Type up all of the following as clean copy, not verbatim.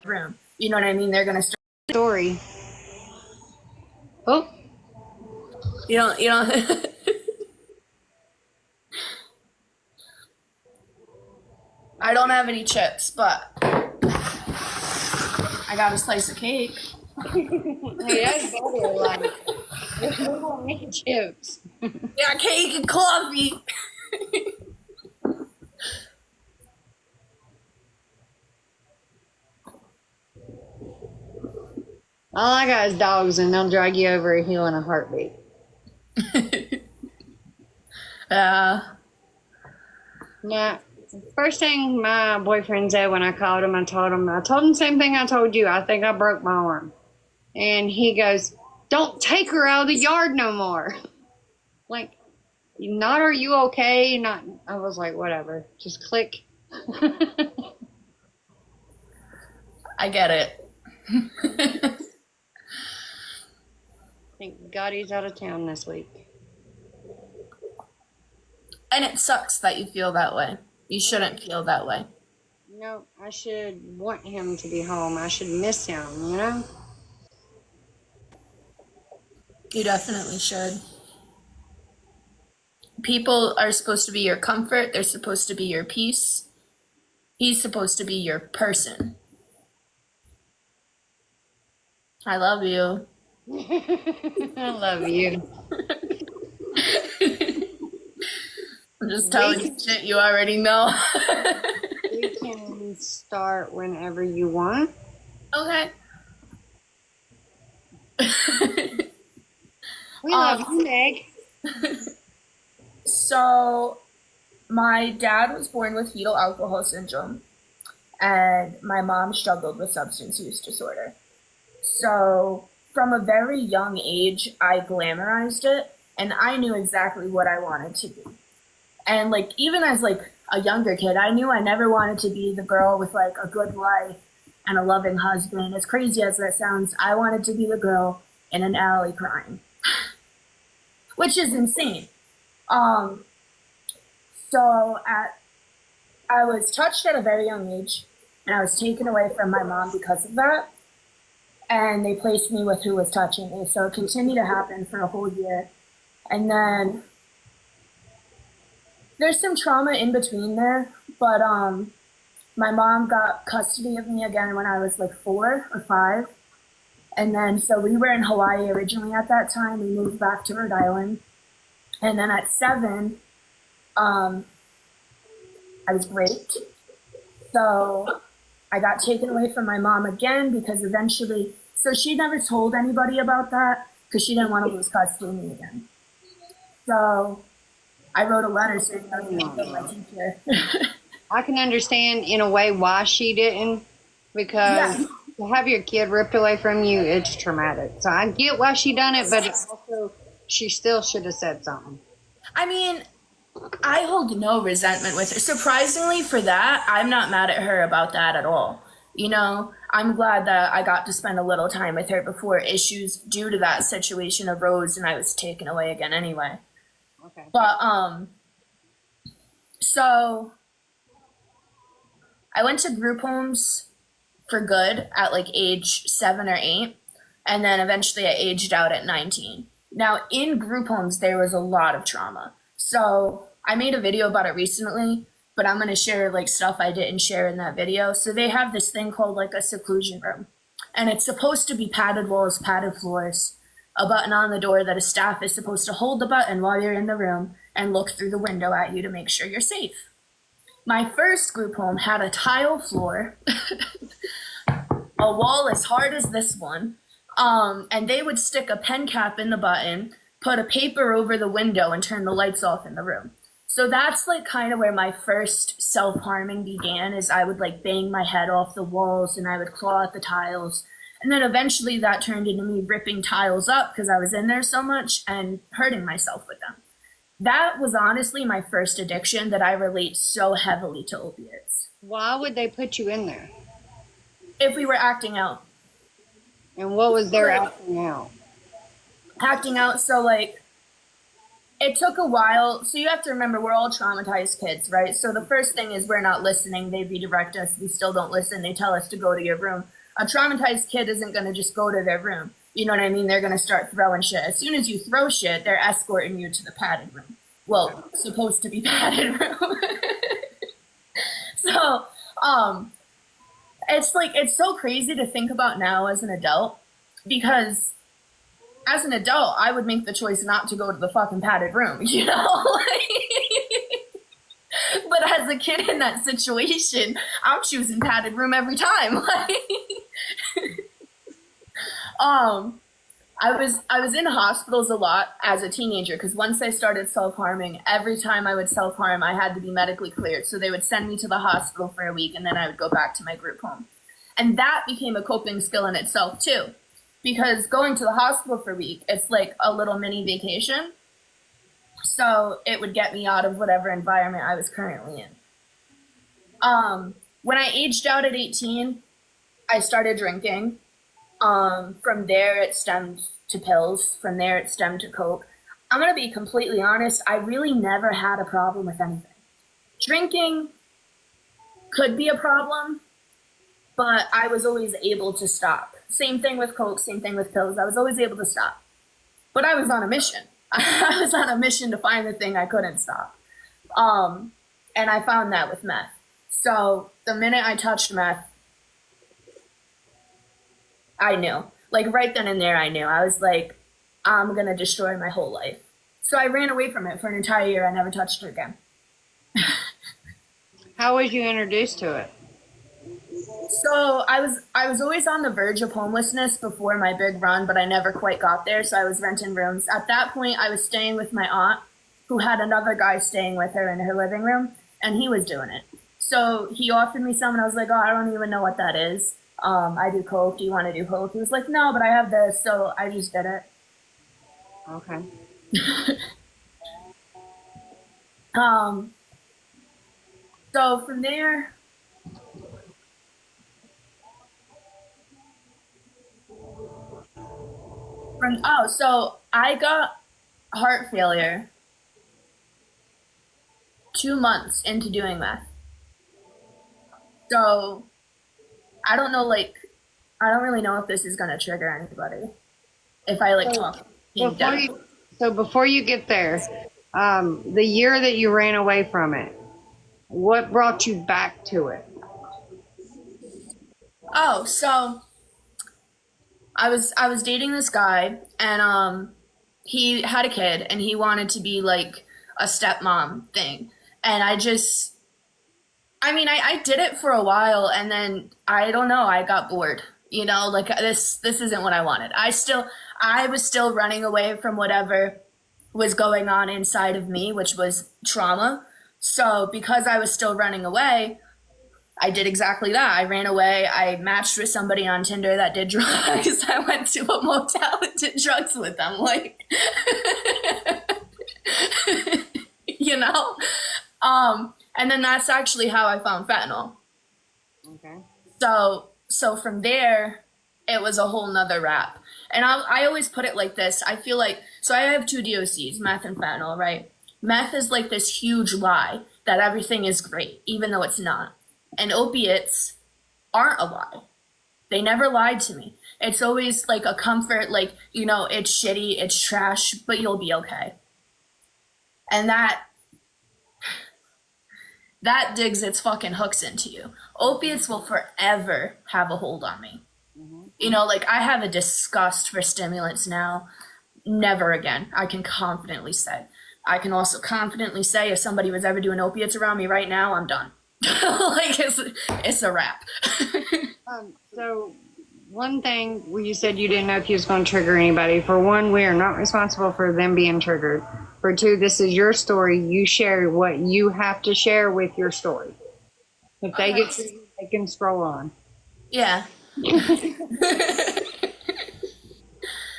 room. You know what I mean? They're gonna start story. Oh, you don't I don't have any chips, but I got a slice of cake. hey, that's better. Like, we won't make chips. Yeah, cake and coffee. All I got is dogs, and they'll drag you over a hill in a heartbeat. Now, first thing my boyfriend said when I called him, I told him the same thing I told you. I think I broke my arm. And he goes, "Don't take her out of the yard no more." Like, not are you okay? Not. I was like, whatever. Just click. I get it. Thank God he's out of town this week. And it sucks that you feel that way. You shouldn't feel that way. No, I should want him to be home. I should miss him, you know? You definitely should. People are supposed to be your comfort. They're supposed to be your peace. He's supposed to be your person. I love you. I love you. I'm just telling you shit you already know. We can start whenever you want. Okay. We love you, Meg. So, my dad was born with fetal alcohol syndrome, and my mom struggled with substance use disorder. So, from a very young age, I glamorized it, and I knew exactly what I wanted to be. And, like, even as, like, a younger kid, I knew I never wanted to be the girl with, like, a good life and a loving husband. As crazy as that sounds, I wanted to be the girl in an alley crying, which is insane. I was touched at a very young age, and I was taken away from my mom because of that. And they placed me with who was touching me. So it continued to happen for a whole year. And then there's some trauma in between there, but my mom got custody of me again when I was like 4 or 5. And then, so we were in Hawaii originally at that time. We moved back to Rhode Island. And then at 7, I was raped. So I got taken away from my mom again because eventually, so she never told anybody about that because she didn't want to lose custody of me again. So I wrote a letter saying I was going to kill my teacher. I can understand in a way why she didn't, because to have your kid ripped away from you, it's traumatic. So I get why she done it, but it's also, she still should have said something. I mean, I hold no resentment with her. Surprisingly for that, I'm not mad at her about that at all. You know, I'm glad that I got to spend a little time with her before issues due to that situation arose and I was taken away again anyway. Okay. But, so I went to group homes for good at like age 7 or 8. And then eventually I aged out at 19. Now in group homes, there was a lot of trauma. So I made a video about it recently, but I'm going to share like stuff I didn't share in that video. So they have this thing called like a seclusion room, and it's supposed to be padded walls, padded floors, a button on the door that a staff is supposed to hold the button while you're in the room and look through the window at you to make sure you're safe. My first group home had a tile floor, a wall as hard as this one, and they would stick a pen cap in the button, put a paper over the window, and turn the lights off in the room. So that's like kind of where my first self-harming began, is I would like bang my head off the walls and I would claw at the tiles. And then eventually that turned into me ripping tiles up because I was in there so much and hurting myself with them. That was honestly my first addiction that I relate so heavily to opiates. Why would they put you in there? If we were acting out. And what was their acting out? Acting out, so like, it took a while. So you have to remember, we're all traumatized kids, right? So the first thing is we're not listening. They redirect us. We still don't listen. They tell us to go to your room. a traumatized kid isn't going to just go to their room. You know what I mean? They're going to start throwing shit. As soon as you throw shit, they're escorting you to the padded room. Well, supposed to be padded room. So, it's like, it's so crazy to think about now as an adult, because as an adult, I would make the choice not to go to the fucking padded room, you know? But as a kid in that situation, I'm choosing padded room every time. I was in hospitals a lot as a teenager, because once I started self-harming, every time I would self-harm, I had to be medically cleared. So they would send me to the hospital for a week, and then I would go back to my group home. And that became a coping skill in itself too, because going to the hospital for a week, it's like a little mini vacation. So it would get me out of whatever environment I was currently in. When I aged out at 18, I started drinking. From there, it stemmed to pills. From there, it stemmed to coke. I'm going to be completely honest. I really never had a problem with anything. Drinking could be a problem, but I was always able to stop. Same thing with coke, same thing with pills. I was always able to stop. But I was on a mission. I was on a mission to find the thing I couldn't stop. And I found that with meth. So the minute I touched meth, I knew. Like right then and there, I knew. I was like, I'm going to destroy my whole life. So I ran away from it for an entire year. I never touched it again. How was you introduced to it? So I was always on the verge of homelessness before my big run, but I never quite got there. So I was renting rooms. At that point, I was staying with my aunt, who had another guy staying with her in her living room, and he was doing it. So he offered me some, and I was like, oh, I don't even know what that is. I do coke. Do you want to do coke? He was like, no, but I have this. So I just did it. Okay. So from there, so I got heart failure 2 months into doing that. So I don't know, like, I don't really know if this is going to trigger anybody. If I like talk. Before you get there, the year that you ran away from it, what brought you back to it? Oh, so I was dating this guy, and he had a kid, and he wanted to be like a stepmom thing. And I did it for a while, and then I don't know, I got bored. You know, like this isn't what I wanted. I was still running away from whatever was going on inside of me, which was trauma. So because I was still running away, I did exactly that. I ran away. I matched with somebody on Tinder that did drugs. I went to a motel and did drugs with them, like, you know? And then that's actually how I found fentanyl. Okay. So from there, it was a whole nother rap. And I always put it like this. I feel like, so I have 2 DOCs, meth and fentanyl, right? Meth is like this huge lie that everything is great, even though it's not. And opiates aren't a lie. They never lied to me. It's always like a comfort, like, you know, it's shitty, it's trash, but you'll be okay. And that digs its fucking hooks into you. Opiates will forever have a hold on me. Mm-hmm. You know, like, I have a disgust for stimulants now. Never again. I can confidently say. I can also confidently say if somebody was ever doing opiates around me right now, I'm done. Like, it's a wrap. So one thing you said you didn't know if you was going to trigger anybody. For one, we are not responsible for them being triggered. For 2, this is your story. You share what you have to share with your story. If they get triggered, they can scroll on. Yeah.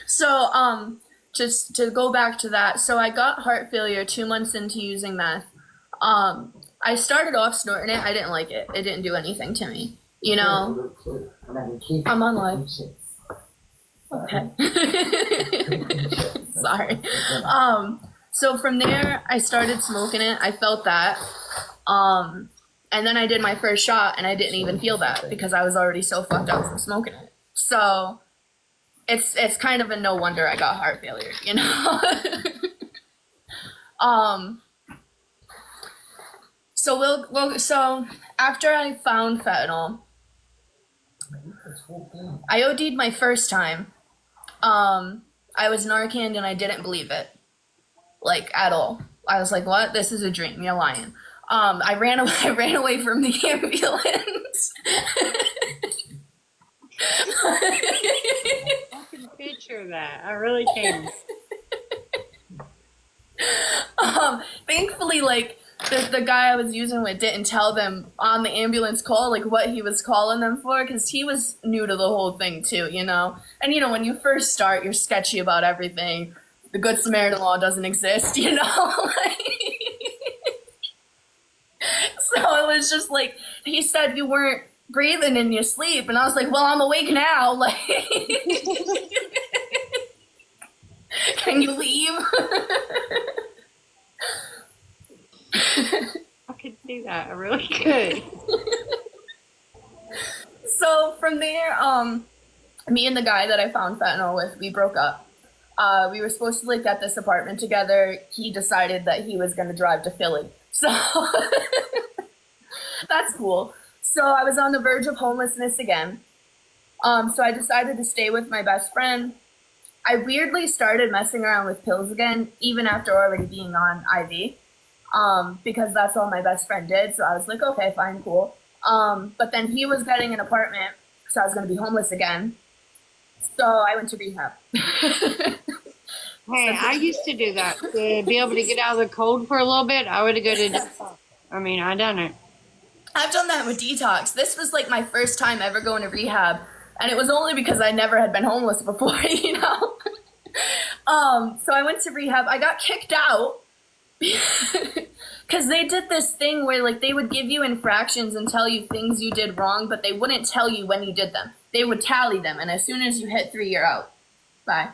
So, just to go back to that. So I got heart failure 2 months into using meth. I started off snorting it. I didn't like it. It didn't do anything to me. You know, I'm on live. Okay. Sorry. So from there, I started smoking it. I felt that. And then I did my first shot and I didn't even feel that because I was already so fucked up from smoking it. So it's kind of a no wonder I got heart failure, you know? So after I found fentanyl, I OD'd my first time. I was Narcaned and I didn't believe it, like, at all. I was like, what? This is a dream. You're lying. I ran away from the ambulance. I can picture that. I really can. Thankfully, like, the guy I was using with didn't tell them on the ambulance call, like, what he was calling them for, because he was new to the whole thing, too, you know? And, you know, when you first start, you're sketchy about everything. The Good Samaritan law doesn't exist, you know? So it was just like, he said you weren't breathing in your sleep, and I was like, well, I'm awake now, like, can you leave? I could see that. I really could. So from there, me and the guy that I found fentanyl with, we broke up. We were supposed to like get this apartment together. He decided that he was going to drive to Philly. So that's cool. So I was on the verge of homelessness again. So I decided to stay with my best friend. I weirdly started messing around with pills again, even after already being on IV, because that's all my best friend did. So I was like, okay, fine, cool. But then he was getting an apartment, so I was going to be homeless again. So I went to rehab. Hey, I used to do that. To be able to get out of the cold for a little bit, I would go to, I done it. I've done that with detox. This was like my first time ever going to rehab. And it was only because I never had been homeless before, you know? So I went to rehab. I got kicked out because they did this thing where like they would give you infractions and tell you things you did wrong, but they wouldn't tell you when you did them. They would tally them. And as soon as you hit 3, you're out. Bye.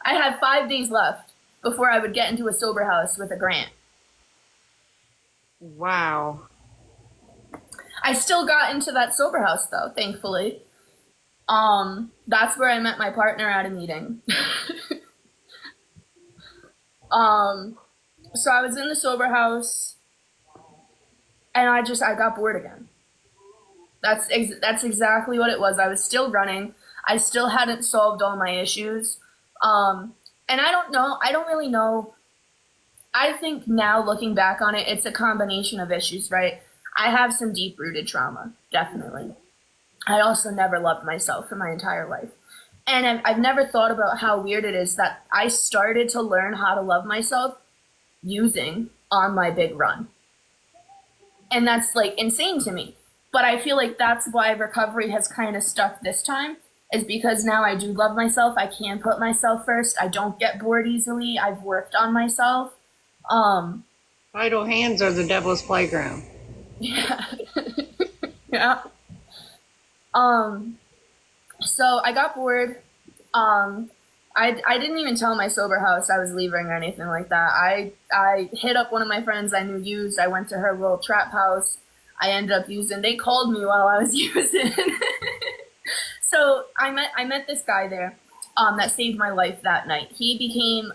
I had 5 days left before I would get into a sober house with a grant. Wow. I still got into that sober house though, thankfully. That's where I met my partner at a meeting. So I was in the sober house and I got bored again. That's exactly what it was. I was still running. I still hadn't solved all my issues. And I don't really know. I think now looking back on it, it's a combination of issues, right? I have some deep-rooted trauma, definitely. I also never loved myself for my entire life. And I've never thought about how weird it is that I started to learn how to love myself using on my big run. And that's like insane to me. But I feel like that's why recovery has kind of stuck this time, is because now I do love myself. I can put myself first. I don't get bored easily. I've worked on myself. Idle hands are the devil's playground. Yeah. Yeah. So I got bored. I didn't even tell my sober house I was leaving or anything like that. I hit up one of my friends I knew used. I went to her little trap house. I ended up using. They called me while I was using. So I met this guy there, that saved my life that night. He became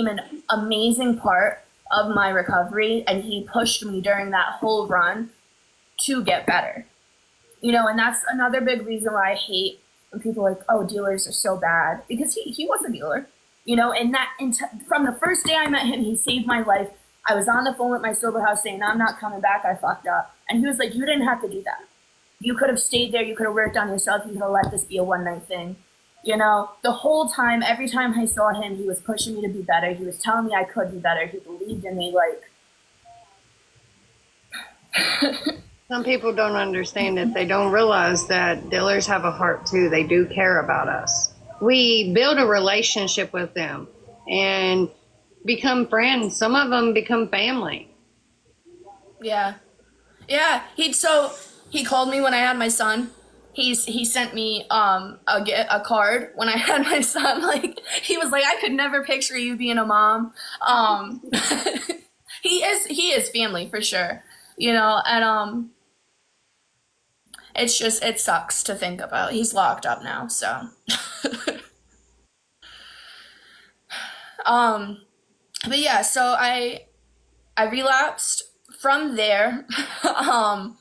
an amazing part of my recovery, and he pushed me during that whole run to get better. You know, and that's another big reason why I hate when people are like, oh, dealers are so bad, because he was a dealer, you know, and from the first day I met him, he saved my life. I was on the phone with my sober house saying, I'm not coming back, I fucked up. And he was like, you didn't have to do that. You could have stayed there, you could have worked on yourself, you could have let this be a one-night thing. You know, the whole time, every time I saw him, he was pushing me to be better. He was telling me I could be better. He believed in me, like. Some people don't understand it. They don't realize that dealers have a heart too. They do care about us. We build a relationship with them and become friends. Some of them become family. Yeah. Yeah. He called me when I had my son. He sent me a card when I had my son. Like, he was like, I could never picture you being a mom. He is family for sure. and it's just it sucks to think about. He's locked up now, so um but yeah, so I relapsed from there. um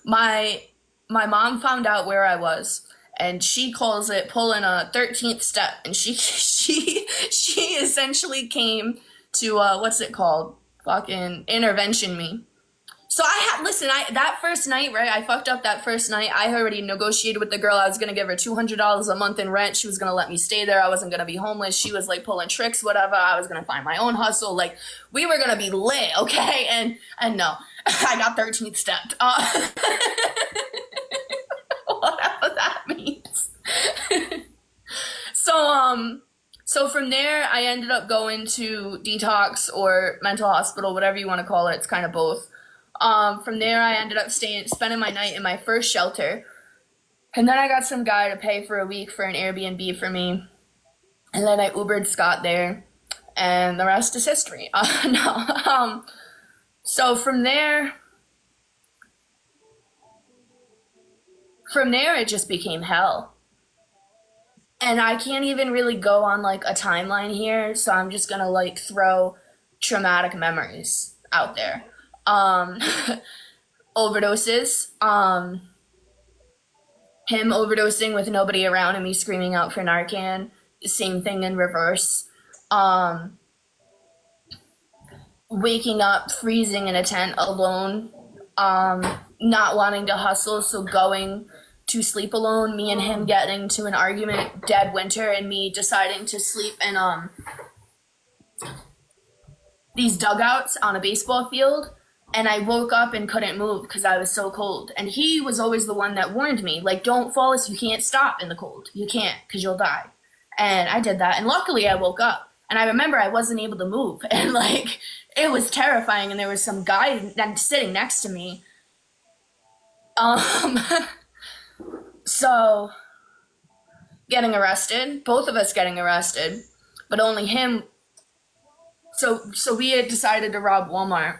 my my mom found out where I was, and she calls it pulling a 13th step, and she essentially came to what's it called, fucking intervention me. So I had listen. I that first night, right? I fucked up that first night. I already negotiated with the girl. I was gonna give her $200 a month in rent. She was gonna let me stay there. I wasn't gonna be homeless. She was like pulling tricks, whatever. I was gonna find my own hustle. Like we were gonna be lit, okay? And no, I got 13th stepped. Whatever that means. so so from there, I ended up going to detox or mental hospital, whatever you want to call it. It's kind of both. From there, I ended up spending my night in my first shelter. And then I got some guy to pay for a week for an Airbnb for me. And then I Ubered Scott there. And the rest is history. No. So from there, it just became hell. And I can't even really go on like a timeline here. So I'm just going to like throw traumatic memories out there. Um, overdoses, him overdosing with nobody around and me screaming out for Narcan, same thing in reverse. Um, waking up, freezing in a tent alone, um, not wanting to hustle, so going to sleep alone, me and him getting to an argument dead winter and me deciding to sleep in these dugouts on a baseball field. And I woke up and couldn't move because I was so cold. And he was always the one that warned me, like, don't fall asleep. You can't stop in the cold. You can't because you'll die. And I did that. And luckily I woke up. And I remember I wasn't able to move. And like, it was terrifying. And there was some guy sitting next to me. Um, so getting arrested, both of us getting arrested, but only him. So we had decided to rob Walmart.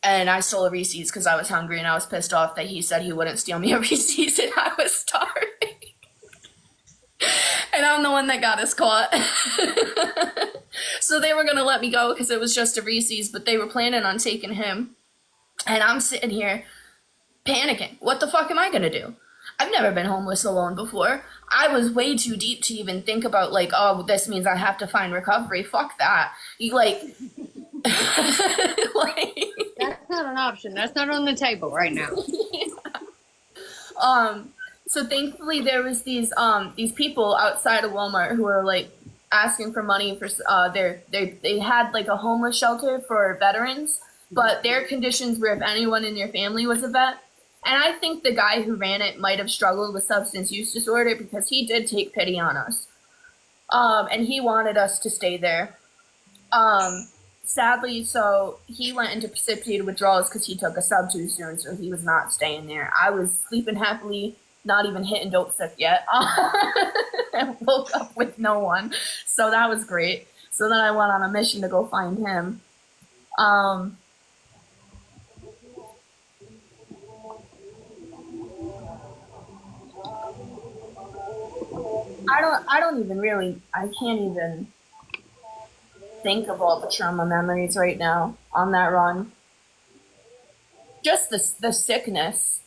And I stole a Reese's because I was hungry and I was pissed off that he said he wouldn't steal me a Reese's and I was starving. And I'm the one that got us caught. So they were going to let me go because it was just a Reese's, but they were planning on taking him. And I'm sitting here panicking. What the fuck am I going to do? I've never been homeless alone before. I was way too deep to even think about like, oh, this means I have to find recovery. Fuck that. You like... like That's not an option. That's not on the table right now. So thankfully there was these people outside of Walmart who were like asking for money for they had like a homeless shelter for veterans, but their conditions were if anyone in their family was a vet. And I think the guy who ran it might have struggled with substance use disorder because he did take pity on us. And he wanted us to stay there. Sadly, so he went into precipitated withdrawals because he took a sub too soon, so he was not staying there. I was sleeping happily, not even hitting dope sick yet. And woke up with no one, so that was great. So then I went on a mission to go find him. I don't even really, I can't even think of all the trauma memories right now on that run. Just the sickness,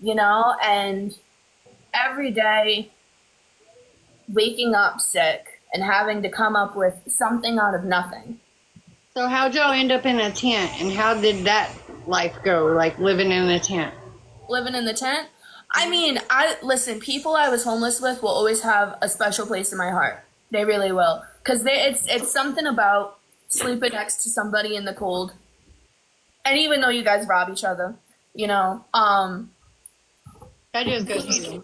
and every day waking up sick and having to come up with something out of nothing. So how'd y'all end up in a tent, and how did that life go, like living in a tent? Living in the tent? I mean, listen, people I was homeless with will always have a special place in my heart. They really will. Because it's something about sleeping next to somebody in the cold. And even though you guys rob each other, That just goes easy.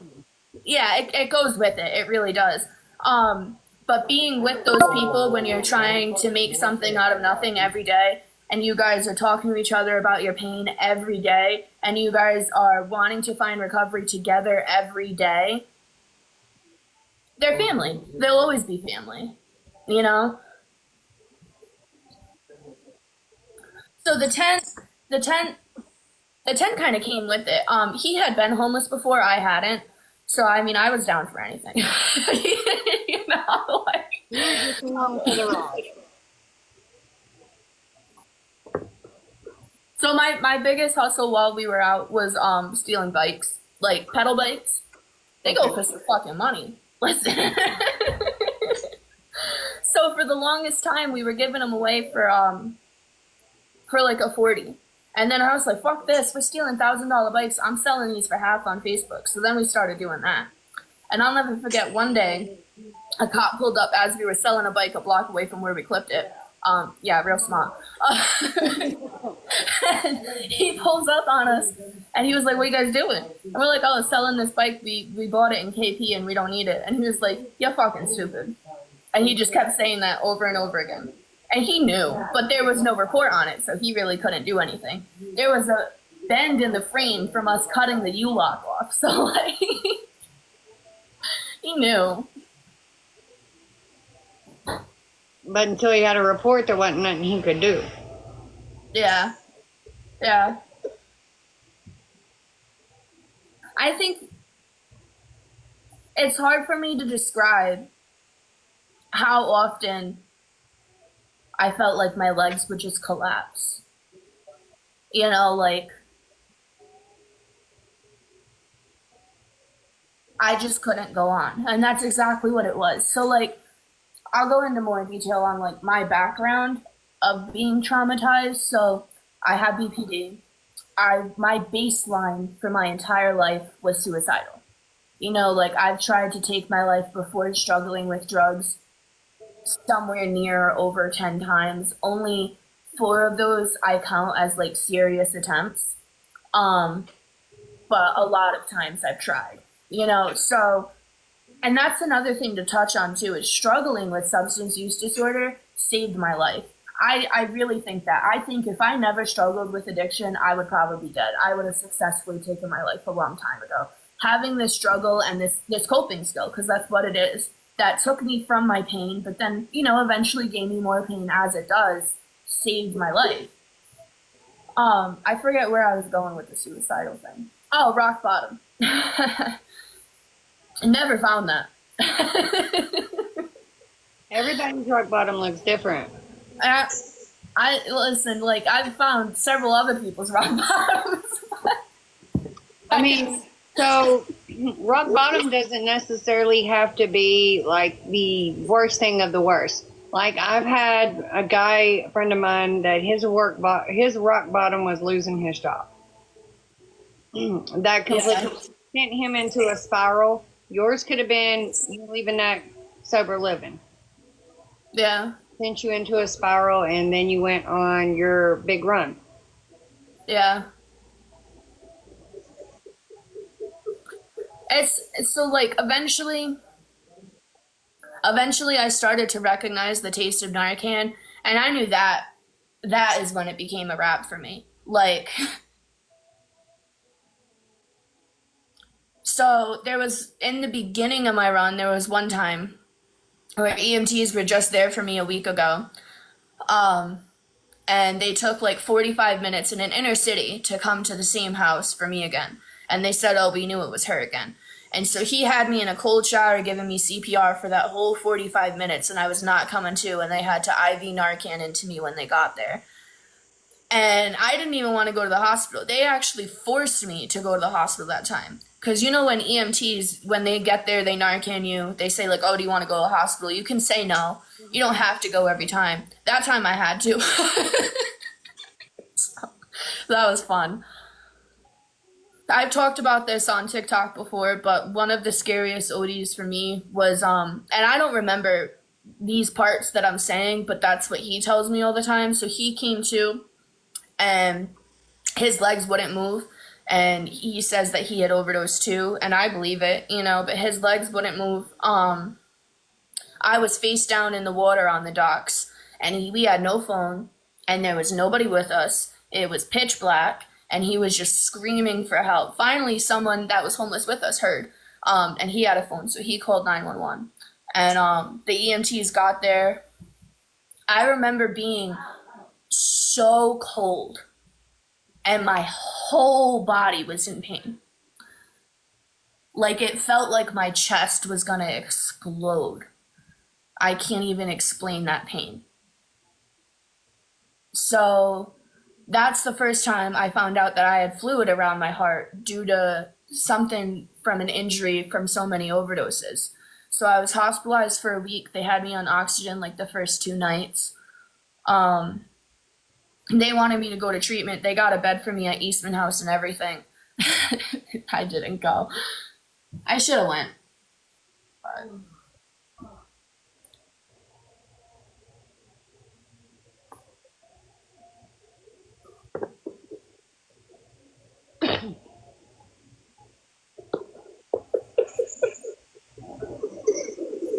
yeah, it goes with it. It really does. But being with those people when you're trying to make something out of nothing every day, and you guys are talking to each other about your pain every day, and you guys are wanting to find recovery together every day, they're family. They'll always be family, So the tent the tent kind of came with it. He had been homeless before, I hadn't. So I mean, I was down for anything. You know, like, You were just along for the ride. so my biggest hustle while we were out was stealing bikes, like pedal bikes. They go for some fucking money. Listen. So for the longest time, we were giving them away for like a 40. And then I was like, fuck this, we're stealing $1,000 bikes. I'm selling these for half on Facebook. So then we started doing that. And I'll never forget one day, a cop pulled up as we were selling a bike a block away from where we clipped it. Yeah, real smart. And he pulls up on us and he was like, what are you guys doing? And we're like, oh, selling this bike. We bought it in KP and we don't need it. And he was like, you're fucking stupid. And he just kept saying that over and over again. And he knew, but there was no report on it, so he really couldn't do anything. There was a bend in the frame from us cutting the U-lock off, so like, he knew. But until he had a report, there wasn't nothing he could do. Yeah. Yeah. I think it's hard for me to describe how often I felt like my legs would just collapse. You know, like, I just couldn't go on. And that's exactly what it was. So, like, I'll go into more detail on, like, my background of being traumatized. So, I had BPD. My baseline for my entire life was suicidal. You know, like, I've tried to take my life before struggling with drugs somewhere near over 10 times. Only 4 of those I count as like serious attempts. But a lot of times I've tried, you know, so, and that's another thing to touch on too, is struggling with substance use disorder saved my life. I really think that. I think if I never struggled with addiction, I would probably be dead. I would have successfully taken my life a long time ago. Having this struggle and this coping skill, because that's what it is, that took me from my pain, but then, you know, eventually gave me more pain as it does, saved my life. I forget where I was going with the suicidal thing. Oh, rock bottom. I never found that. Everybody's rock bottom looks different. I listen, like, I've found several other people's rock bottoms. I mean, so rock bottom doesn't necessarily have to be like the worst thing of the worst. Like, I've had a friend of mine that his rock bottom was losing his job. That completely sent him into a spiral. Yours could have been you leaving that sober living. Yeah. Sent you into a spiral, and then you went on your big run. Yeah. It's so, like, eventually I started to recognize the taste of Narcan, and I knew that is when it became a wrap for me. Like, so there was, in the beginning of my run, there was one time where EMTs were just there for me a week ago. And they took like 45 minutes in an inner city to come to the same house for me again. And they said, oh, we knew it was her again. And so he had me in a cold shower giving me CPR for that whole 45 minutes, and I was not coming to, and they had to IV Narcan into me when they got there. And I didn't even want to go to the hospital. They actually forced me to go to the hospital that time. Because you know when EMTs, when they get there, they Narcan you, they say like, oh, do you want to go to the hospital? You can say no. You don't have to go every time. That time I had to. So, that was fun. I've talked about this on TikTok before, but one of the scariest ODs for me was, and I don't remember these parts that I'm saying, but that's what he tells me all the time. So he came to, and his legs wouldn't move, and he says that he had overdosed too, and I believe it, you know, but his legs wouldn't move. I was face down in the water on the docks, and we had no phone, and there was nobody with us. It was pitch black, and he was just screaming for help. Finally, someone that was homeless with us heard, and he had a phone, so he called 911. And the EMTs got there. I remember being so cold and my whole body was in pain. Like it felt like my chest was gonna explode. I can't even explain that pain. So that's the first time I found out that I had fluid around my heart due to something from an injury from so many overdoses. So I was hospitalized for a week. They had me on oxygen like the first 2 nights. They wanted me to go to treatment. They got a bed for me at Eastman House and everything. I didn't go. I should have went. But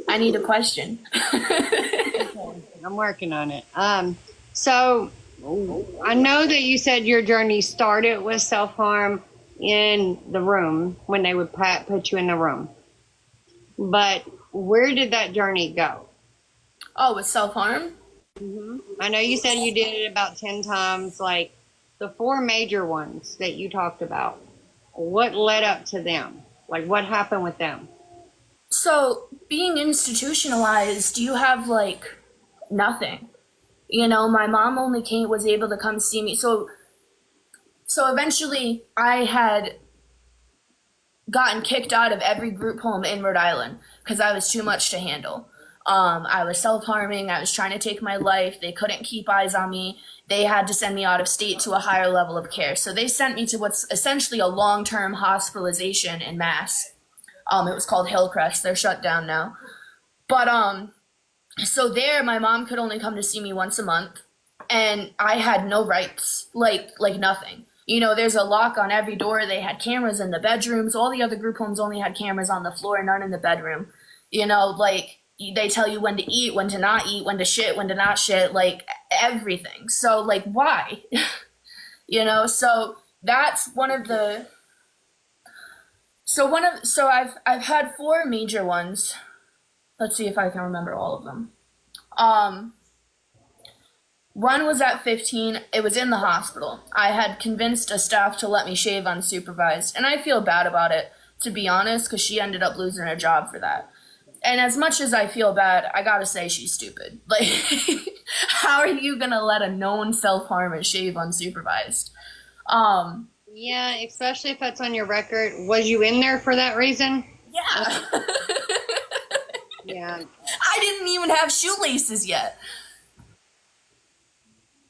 I need a question. I'm working on it. So I know that you said your journey started with self-harm in the room when they would put you in the room. But where did that journey go? Oh, with self-harm? I know you said you did it about 10 times, like the 4 major ones that you talked about. What led up to them? Like what happened with them? So, being institutionalized, you have like nothing. You know, my mom only was able to come see me. So eventually I had gotten kicked out of every group home in Rhode Island because I was too much to handle. I was self-harming. I was trying to take my life. They couldn't keep eyes on me. They had to send me out of state to a higher level of care. So they sent me to what's essentially a long-term hospitalization in Mass. It was called Hillcrest. They're shut down now. But so there, my mom could only come to see me once a month, and I had no rights, like nothing. You know, there's a lock on every door. They had cameras in the bedrooms. All the other group homes only had cameras on the floor, none in the bedroom. You know, like they tell you when to eat, when to not eat, when to shit, when to not shit, like everything. So like, why? You know, so that's one of the. So I've had 4 major ones. Let's see if I can remember all of them. One was at 15. It was in the hospital. I had convinced a staff to let me shave unsupervised, and I feel bad about it, to be honest, because she ended up losing her job for that. And as much as I feel bad, I gotta say she's stupid. Like, how are you gonna let a known self-harmer shave unsupervised? Yeah, especially if that's on your record. Was you in there for that reason? Yeah. Yeah. I didn't even have shoelaces yet.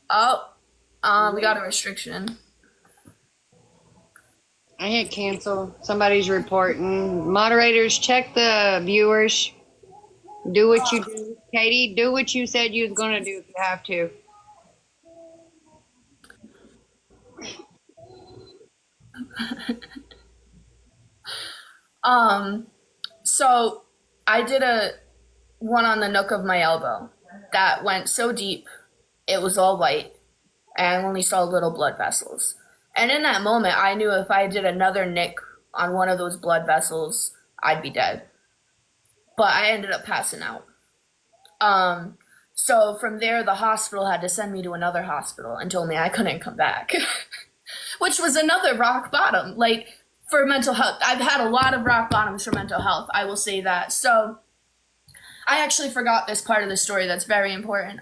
Oh, we got a restriction. I hit cancel. Somebody's reporting. Moderators, check the viewers. Do what you do. Katie, do what you said you was going to do if you have to. So I did a one on the nook of my elbow that went so deep, it was all white, and I only saw little blood vessels. And in that moment, I knew if I did another nick on one of those blood vessels, I'd be dead. But I ended up passing out. So from there, the hospital had to send me to another hospital and told me I couldn't come back, which was another rock bottom. Like, for mental health, I've had a lot of rock bottoms for mental health, I will say that. So I actually forgot this part of the story that's very important.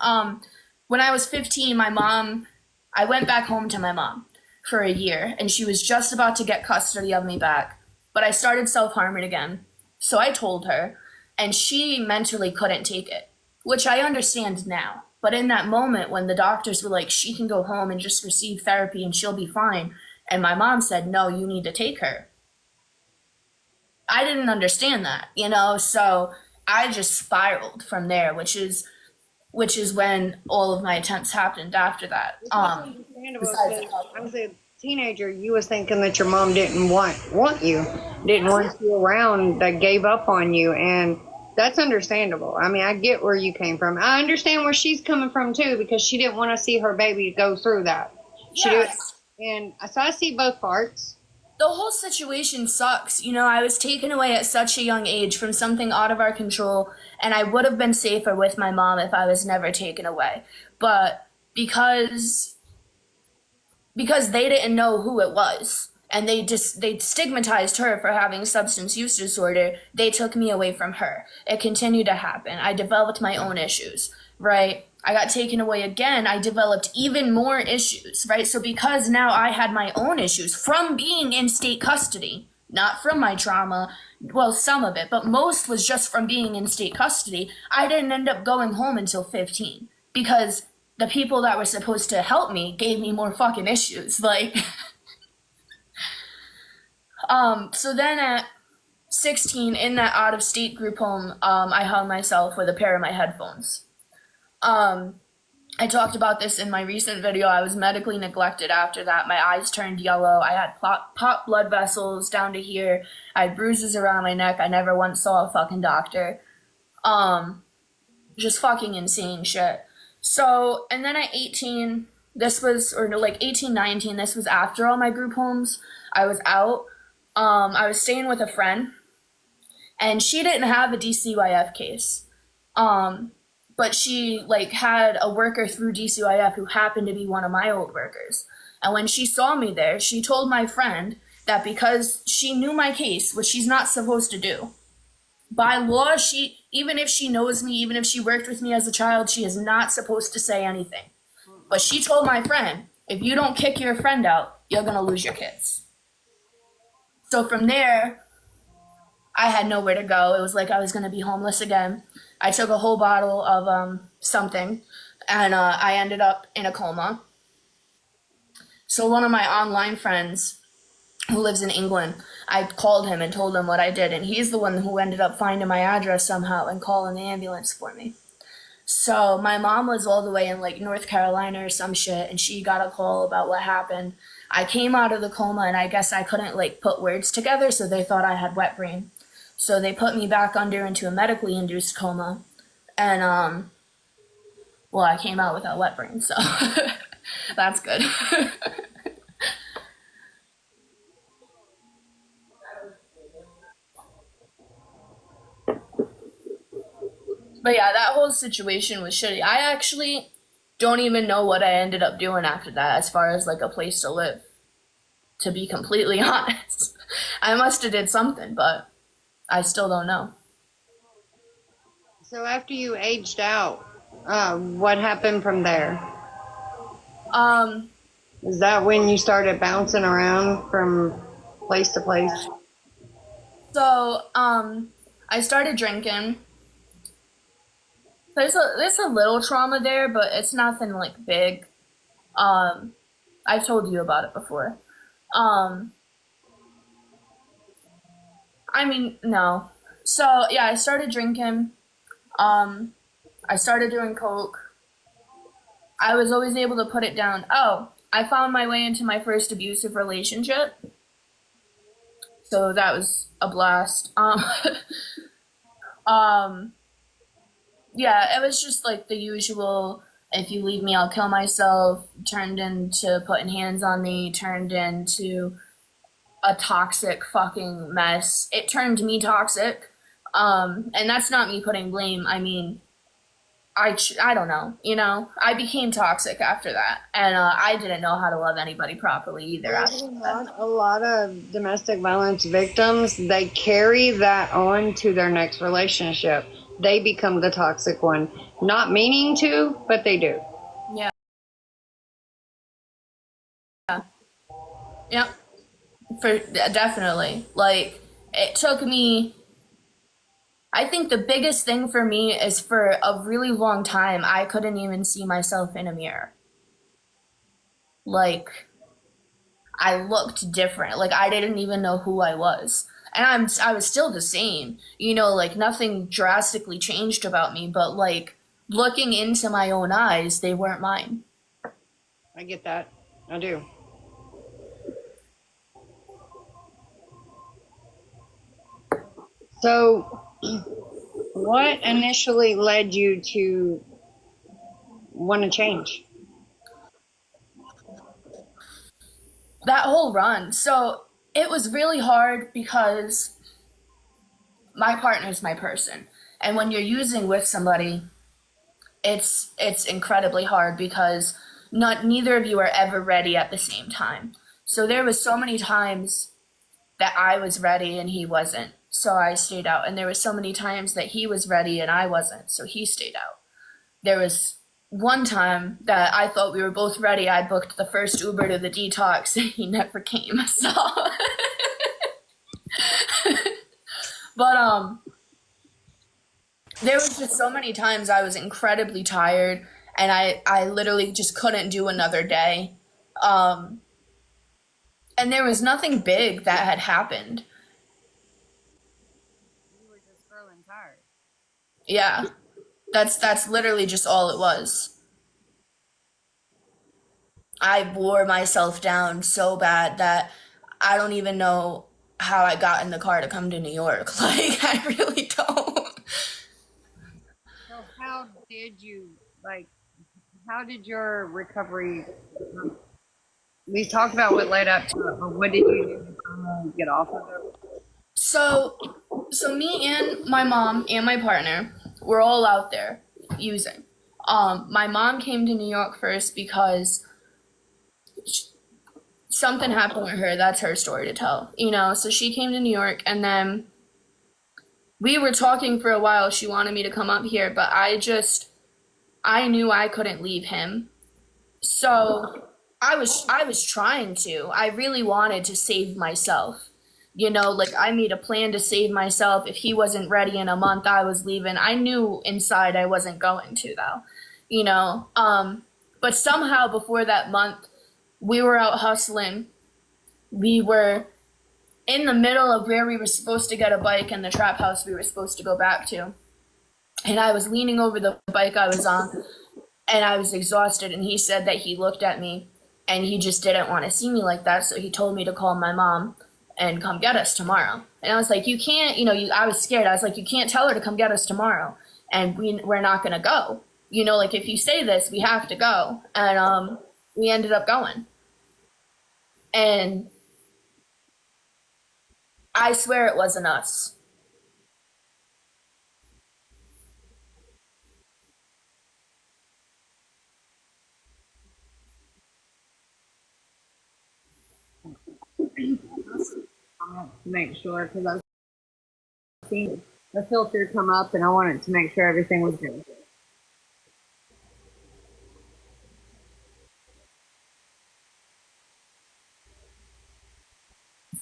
When I was 15, I went back home to my mom for a year, and she was just about to get custody of me back. But I started self-harming again. So I told her, and she mentally couldn't take it, which I understand now. But in that moment when the doctors were like, she can go home and just receive therapy and she'll be fine, and my mom said, no, you need to take her, I didn't understand that, you know? So I just spiraled from there, which is when all of my attempts happened after that. Besides, I was a teenager. You was thinking that your mom didn't want you, didn't want you around, that gave up on you, and that's understandable. I mean, I get where you came from. I understand where she's coming from too, because she didn't want to see her baby go through that. yes. And so I see both parts. The whole situation sucks. You know, I was taken away at such a young age from something out of our control, and I would have been safer with my mom if I was never taken away. But because because they didn't know who it was. And they stigmatized her for having substance use disorder. They took me away from her. It continued to happen. I developed my own issues, right? I got taken away again. I developed even more issues, right? So because now I had my own issues from being in state custody, not from my trauma, well, some of it, but most was just from being in state custody. I didn't end up going home until 15 because the people that were supposed to help me gave me more fucking issues. Like, so then at 16, in that out of state group home, I hung myself with a pair of my headphones. I talked about this in my recent video. I was medically neglected after that. My eyes turned yellow. I had popped blood vessels down to here. I had bruises around my neck. I never once saw a fucking doctor. Just fucking insane shit. So, and then at 18, this was, or like 18, 19, this was after all my group homes. I was out. I was staying with a friend, and she didn't have a DCYF case. But she like had a worker through DCYF who happened to be one of my old workers. And when she saw me there, she told my friend that because she knew my case, which she's not supposed to do, by law, even if she knows me, even if she worked with me as a child, she is not supposed to say anything. But she told my friend, if you don't kick your friend out, you're gonna lose your kids. So from there, I had nowhere to go. It was like I was gonna be homeless again. I took a whole bottle of something, and I ended up in a coma. So one of my online friends who lives in England, I called him and told him what I did, and he's the one who ended up finding my address somehow and calling the ambulance for me. So my mom was all the way in like North Carolina or some shit, and she got a call about what happened. I came out of the coma, and I guess I couldn't like put words together, so they thought I had wet brain. So they put me back into a medically induced coma, and well, I came out without wet brain, so that's good. But yeah, that whole situation was shitty. I actually don't even know what I ended up doing after that as far as like a place to live, to be completely honest. I must have did something, but I still don't know. So after you aged out, what happened from there? Um, Is that when you started bouncing around from place to place? so I started drinking. There's a little trauma there, but it's nothing like big. Um, I've told you about it before. Um, I mean, no. So yeah, I started drinking. Um, I started doing coke. I was always able to put it down. Oh, I found my way into my first abusive relationship. So that was a blast. Um, yeah, it was just like the usual, if you leave me, I'll kill myself, turned into putting hands on me, turned into a toxic fucking mess. It turned me toxic. And that's not me putting blame. I mean, I don't know, I became toxic after that. And I didn't know how to love anybody properly either after that. A lot of domestic violence victims, they carry that on to their next relationship. They become the toxic one. Not meaning to, but they do. Yeah. Yep. For definitely. Like, it took me, I think the biggest thing for me is for a really long time, I couldn't even see myself in a mirror. Like, I looked different. Like, I didn't even know who I was. And I was still the same. Like nothing drastically changed about me, but like looking into my own eyes, they weren't mine. I get that. I do. So, what initially led you to want to change? That whole run. So it was really hard because my partner's my person. And when you're using with somebody, it's incredibly hard because neither of you are ever ready at the same time. So there was so many times that I was ready and he wasn't, so I stayed out. And there was so many times that he was ready and I wasn't, so he stayed out. There was one time that I thought we were both ready. I booked the first Uber to the detox and he never came. So but there was just so many times I was incredibly tired and I literally just couldn't do another day. Um and there was nothing big that had happened. You were just growing tired. Yeah. That's literally just all it was. I wore myself down so bad that I don't even know how I got in the car to come to New York. Like, I really don't. So how did you like? How did your recovery? We talked about what led up to it, but what did you do to get off of it? So, so me and my mom and my partner were all out there using. My mom came to New York first because something happened with her. That's her story to tell, you know. So she came to New York, and then we were talking for a while. She wanted me to come up here, but I knew I couldn't leave him. So I was trying to. I really wanted to save myself. You know, like I made a plan to save myself. If he wasn't ready in a month, I was leaving. I knew inside I wasn't going to though. You know, but somehow before that month, we were out hustling. We were in the middle of where we were supposed to get a bike and the trap house we were supposed to go back to. And I was leaning over the bike I was on and I was exhausted. And he said that he looked at me and he just didn't want to see me like that. So he told me to call my mom and come get us tomorrow. And I was like, you can't, I was scared. I was like, you can't tell her to come get us tomorrow. And we're not going to go. Like if you say this, we have to go. And we ended up going. And I swear it wasn't us. I want to make sure because I've seen the filter come up, and I wanted to make sure everything was good.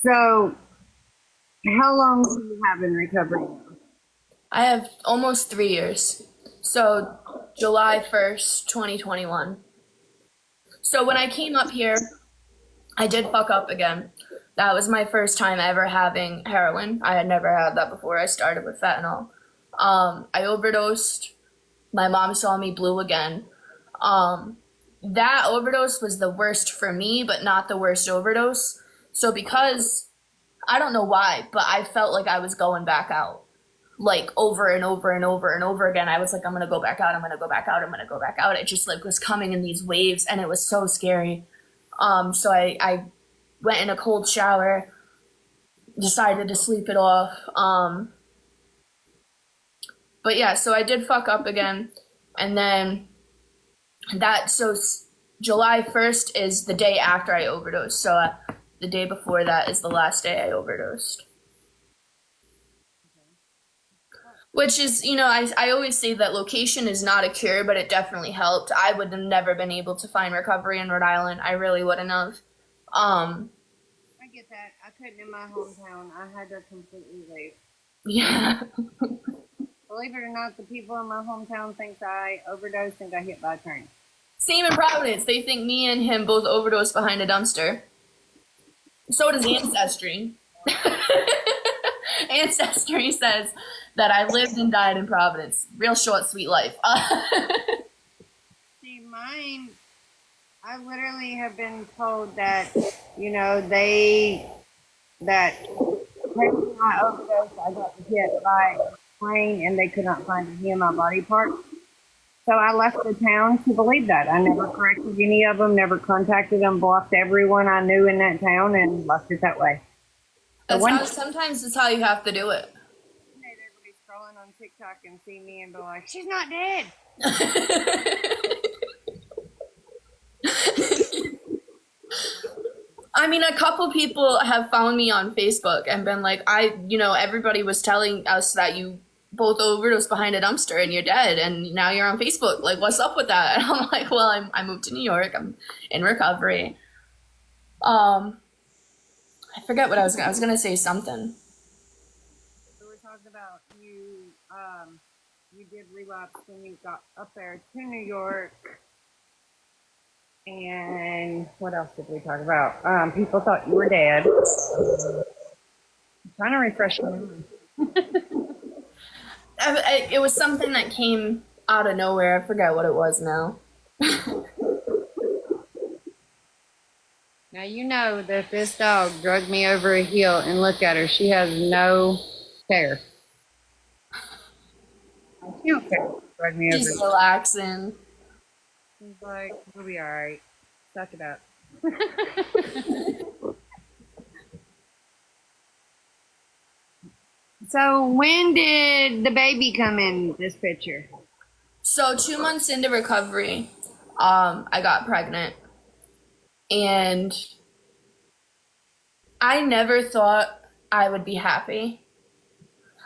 So, how long do you have in recovery now? I have almost 3 years. So July 1st, 2021. So when I came up here, I did fuck up again. That was my first time ever having heroin. I had never had that before. I started with fentanyl. I overdosed. My mom saw me blue again. Um, that overdose was the worst for me, but not the worst overdose. So because I don't know why, but I felt like I was going back out. Like over and over and over and over again. I was like, I'm gonna go back out, I'm gonna go back out, I'm gonna go back out. It just like was coming in these waves and it was so scary. So I went in a cold shower, decided to sleep it off. But yeah, so I did fuck up again. And then July 1st is the day after I overdosed. So the day before that is the last day I overdosed. Which is, I always say that location is not a cure, but it definitely helped. I would have never been able to find recovery in Rhode Island. I really wouldn't have. I get that. I couldn't in my hometown. I had to completely leave. Yeah. Believe it or not, the people in my hometown think I overdosed and got hit by a train. Same in Providence. They think me and him both overdosed behind a dumpster. So does Ancestry. Ancestry says that I lived and died in Providence. Real short, sweet life. See, mine, I literally have been told that, that when I overdosed, I got hit by a plane and they could not find any of my body parts. So I left the town to believe that. I never corrected any of them, never contacted them, blocked everyone I knew in that town, and left it that way. Sometimes it's how you have to do it. Everybody's scrolling on TikTok and see me and be like, she's not dead. I mean, a couple people have found me on Facebook and been like, everybody was telling us that you both overdosed behind a dumpster and you're dead, and now you're on Facebook. Like, what's up with that? And I'm like, well, I moved to New York. I'm in recovery. Um, I forget what I was gonna say something. So we're talking about you did relapse when you got up there to New York. And what else did we talk about? People thought you were dead. I'm trying to refresh my memory. It was something that came out of nowhere. I forget what it was now. Now you know that this dog dragged me over a hill, and look at her. She has no care. She don't care. Drag me over. She's relaxing. She's like, we'll be all right. Suck it up. So when did the baby come in this picture? So 2 months into recovery, I got pregnant, and I never thought I would be happy.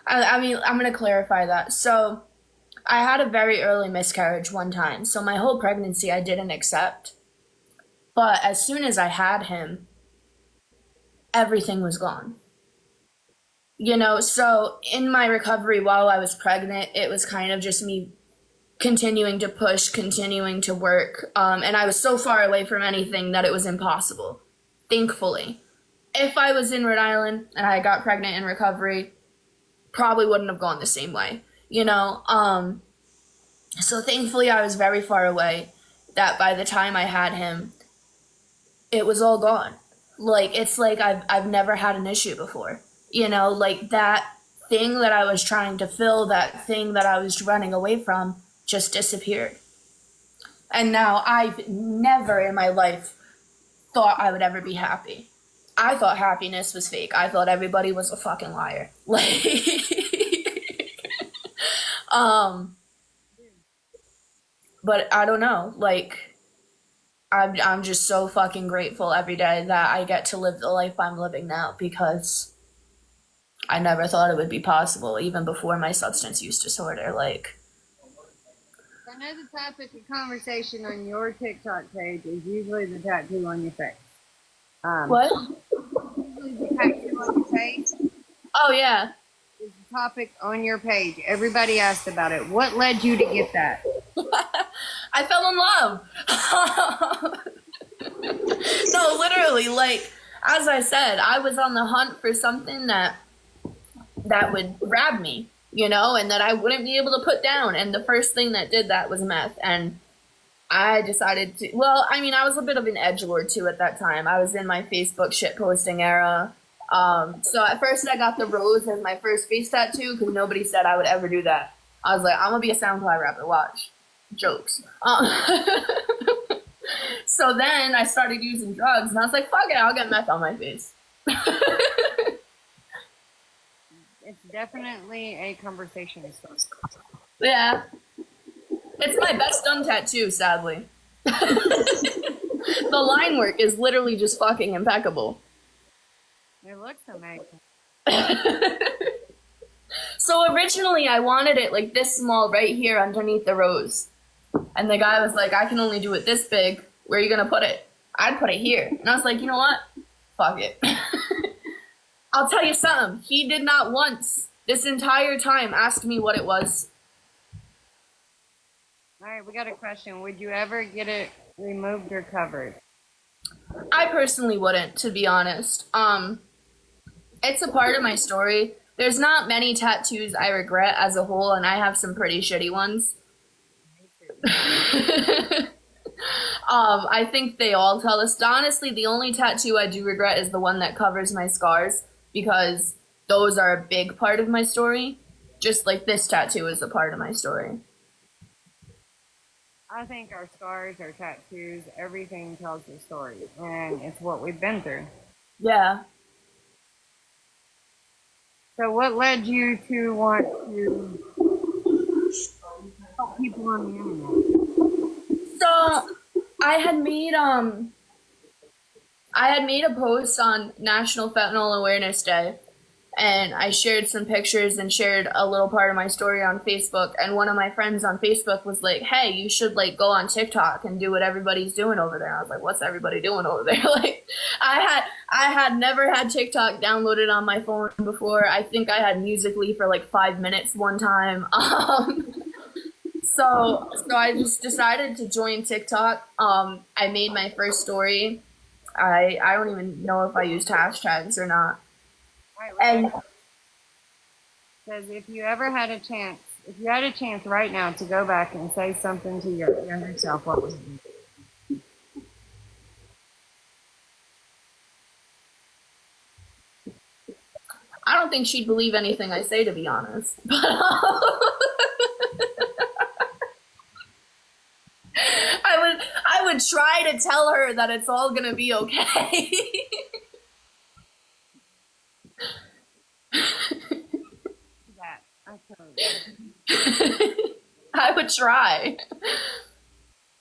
I mean, I'm gonna clarify that. So I had a very early miscarriage one time, so my whole pregnancy I didn't accept. But as soon as I had him, everything was gone. So in my recovery while I was pregnant, it was kind of just me continuing to push, continuing to work. And I was so far away from anything that it was impossible, thankfully. If I was in Rhode Island and I got pregnant in recovery, probably wouldn't have gone the same way, So thankfully I was very far away that by the time I had him, it was all gone. Like, it's like I've never had an issue before. Like that thing that I was trying to fill, that thing that I was running away from just disappeared. And now I've never in my life thought I would ever be happy. I thought happiness was fake. I thought everybody was a fucking liar. Like, but I don't know. Like, I'm just so fucking grateful every day that I get to live the life I'm living now, because I never thought it would be possible even before my substance use disorder. Like, I know the topic of conversation on your TikTok page is usually the tattoo on your face. what? Usually the tattoo on your face Oh, yeah. is the topic on your page. Everybody asked about it. What led you to get that? I fell in love. No, literally, like, as I said, I was on the hunt for something that would grab me, and that I wouldn't be able to put down. And the first thing that did that was meth. And I decided to, well, I mean, I was a bit of an edgelord too at that time. I was in my Facebook shit posting era. So at first I got the rose as my first face tattoo because nobody said I would ever do that. I was like, I'm gonna be a SoundCloud rapper, watch. Jokes. So then I started using drugs, and I was like, fuck it, I'll get meth on my face. It's definitely a conversation starter. Yeah. It's my best done tattoo, sadly. The line work is literally just fucking impeccable. It looks amazing. So originally I wanted it like this small right here underneath the rose. And the guy was like, I can only do it this big. Where are you going to put it? I'd put it here. And I was like, you know what? Fuck it. I'll tell you something. He did not once this entire time ask me what it was. All right, we got a question. Would you ever get it removed or covered? I personally wouldn't, to be honest. It's a part of my story. There's not many tattoos I regret as a whole, and I have some pretty shitty ones. I think they all tell us. Honestly, the only tattoo I do regret is the one that covers my scars, because those are a big part of my story. Just like this tattoo is a part of my story. I think our scars, our tattoos, everything tells a story, and it's what we've been through. Yeah. So what led you to want to help people on the internet? So, I had made I had made a post on National Fentanyl Awareness Day, and I shared some pictures and shared a little part of my story on Facebook. And one of my friends on Facebook was like, "Hey, you should like go on TikTok and do what everybody's doing over there." I was like, "What's everybody doing over there?" Like, I had never had TikTok downloaded on my phone before. I think I had Musically for like 5 minutes one time. So I just decided to join TikTok. I made my first story. I don't even know if I used hashtags or not. Right, And because if you had a chance right now to go back and say something to your younger self, what would it be? I don't think she'd believe anything I say, to be honest. But I would try to tell her that it's all gonna be okay. That I totally. I would try.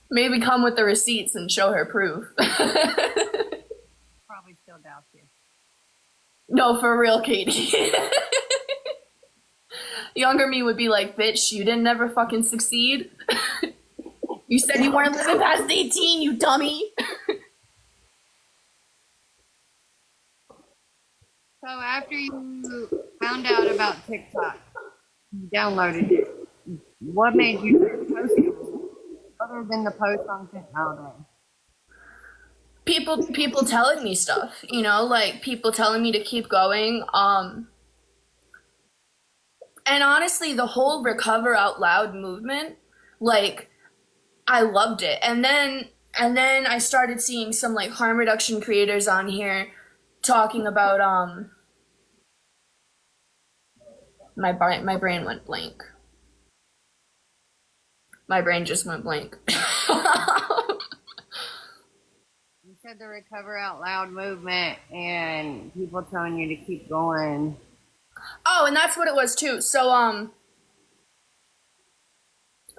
Maybe come with the receipts and show her proof. Probably still doubt you. No, for real, Katie. Younger me would be like, "Bitch, you didn't never fucking succeed. You said you weren't living past 18, you dummy." So after you found out about TikTok, you downloaded it. What made you post it other than the post on TikTok? People telling me stuff, like people telling me to keep going. And honestly, the whole Recover Out Loud movement, like, I loved it. And then I started seeing some like harm reduction creators on here talking about my brain went blank. My brain just went blank. You said the Recover Out Loud movement and people telling you to keep going. Oh, and that's what it was too. So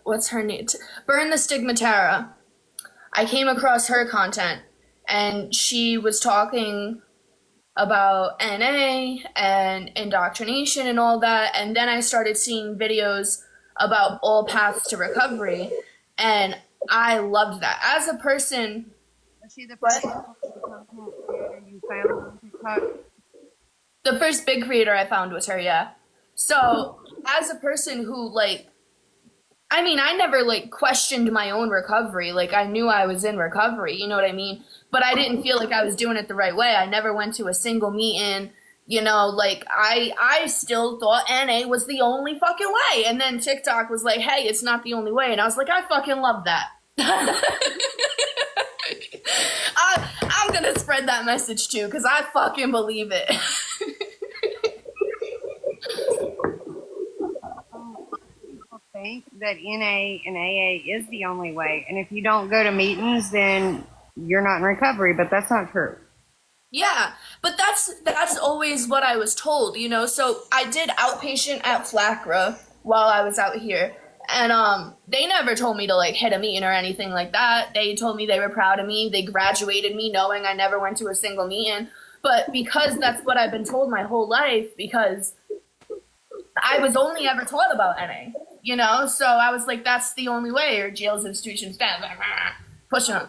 what's her name? Burn the Stigmatara. I came across her content, and she was talking about NA and indoctrination and all that. And then I started seeing videos about all paths to recovery, and I loved that. As a person, Was she the first content creator you found on TikTok? the first big creator I found was her, yeah. So, as a person who, like, I mean, I never, like, questioned my own recovery. Like, I knew I was in recovery, you know what I mean? But I didn't feel like I was doing it the right way. I never went to a single meeting, like, I still thought NA was the only fucking way. And then TikTok was like, "Hey, it's not the only way." And I was like, I fucking love that. I'm gonna spread that message too, because I fucking believe it. People think that NA and AA is the only way, and if you don't go to meetings, then you're not in recovery. But that's not true. Yeah, but that's always what I was told, So I did outpatient at Flacra while I was out here, and they never told me to like hit a meeting or anything like that. They told me they were proud of me. They graduated me knowing I never went to a single meeting. But because that's what I've been told my whole life, because I was only ever taught about NA, So I was like, that's the only way, or jails, institutions, pushing them,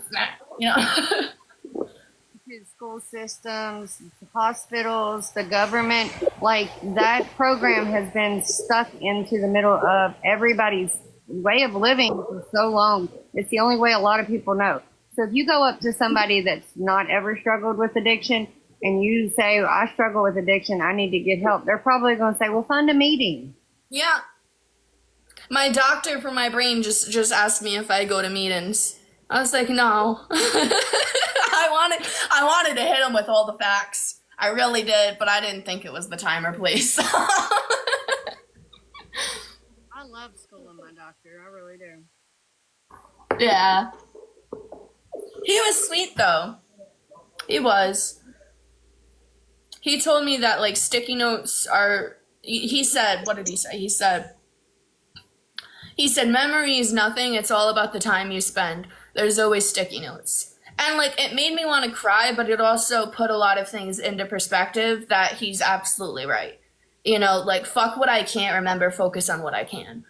School systems, hospitals, the government, like that program has been stuck into the middle of everybody's way of living for so long. It's the only way a lot of people know. So if you go up to somebody that's not ever struggled with addiction and you say, "I struggle with addiction, I need to get help," they're probably going to say, "Well, fund a meeting." Yeah. My doctor for my brain just asked me if I go to meetings. I was like, no. I wanted to hit him with all the facts. I really did, but I didn't think it was the time or place. I love schooling my doctor. I really do. Yeah. He was sweet though. He was. He told me that like sticky notes are, he said, what did he say? He said, memory is nothing. It's all about the time you spend. there's always sticky notes. And like it made me want to cry, but it also put a lot of things into perspective that he's absolutely right. You know, like fuck what I can't remember, focus on what I can.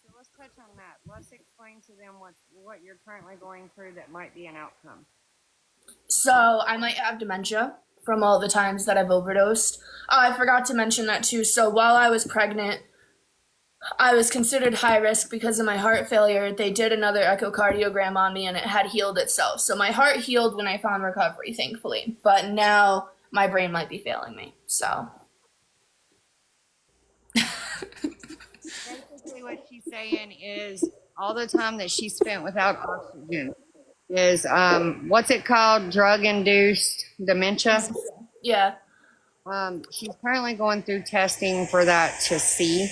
So let's touch on that. Let's explain to them what you're currently going through that might be an outcome. So I might have dementia from all the times that I've overdosed. I forgot to mention that too. So while I was pregnant, I was considered high risk because of my heart failure. They did another echocardiogram on me and it had healed itself. So my heart healed when I found recovery, thankfully. But now my brain might be failing me. So Basically, what she's saying is all the time that she spent without oxygen is what's it called? Drug induced dementia. yeah. She's currently going through testing for that to see.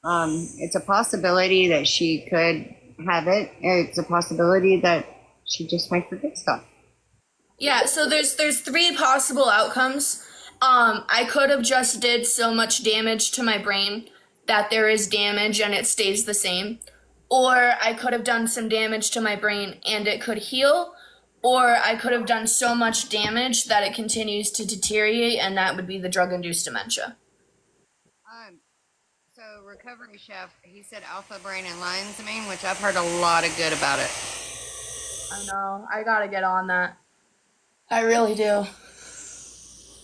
It's a possibility that she could have it. It's a possibility that she just might forget stuff. Yeah, so there's three possible outcomes. I could have just did so much damage to my brain that there is damage and it stays the same. Or I could have done some damage to my brain and it could heal. Or I could have done so much damage that it continues to deteriorate, and that would be the drug-induced dementia. So recovery chef, he said alpha brain and lion's mane, which I've heard a lot of good about it. I know. I gotta get on that. I really do.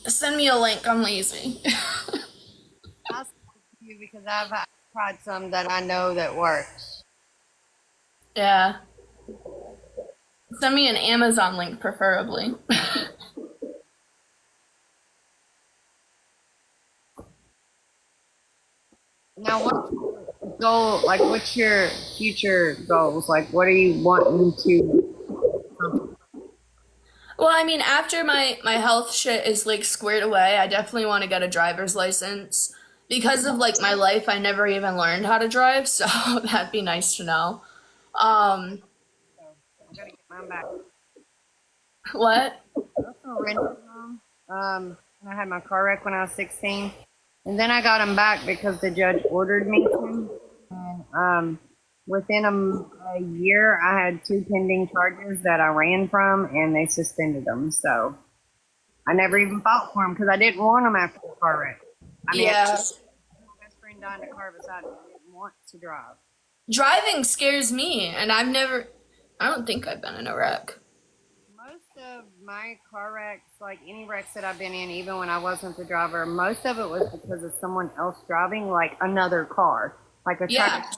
Send me a link. I'm lazy. I'll send it to you because I've tried some that I know that works. Yeah. Send me an Amazon link, preferably. Now, what's your goal? Like, what's your future goals? Like, what are you wanting to? Well, I mean, after my health shit is like squared away, I definitely want to get a driver's license. Because of like my life, I never even learned how to drive, so that'd be nice to know. Um, I gotta get mine back. what? Also rented them. I had my car wreck when I was 16, and then I got them back because the judge ordered me to. And within a year, I had 2 pending charges that I ran from, and they suspended them. So I never even fought for them because I didn't want them after the car wreck. I mean, Yeah. my best friend died in a car beside me. I didn't want to drive. Driving scares me, and I don't think I've been in a wreck. Most of my car wrecks, like any wrecks that I've been in, even when I wasn't the driver, most of it was because of someone else driving, like another car. Like a Yeah. truck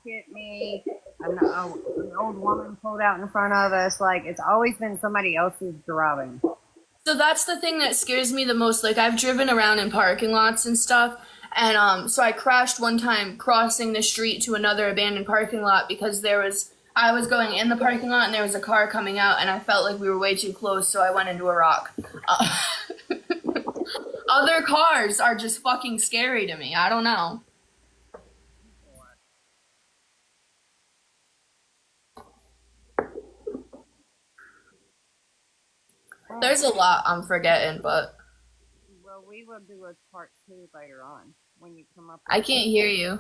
hit me, an old woman pulled out in front of us. Like, it's always been somebody else's driving. So that's the thing that scares me the most. Like I've driven around in parking lots and stuff, and so I crashed one time crossing the street to another abandoned parking lot because I was going in the parking lot and there was a car coming out, and I felt like we were way too close, so I went into a rock. Other cars are just fucking scary to me. I don't know. There's a lot I'm forgetting, but Well, we will do a part 2 later on when you come up. I can't hear you.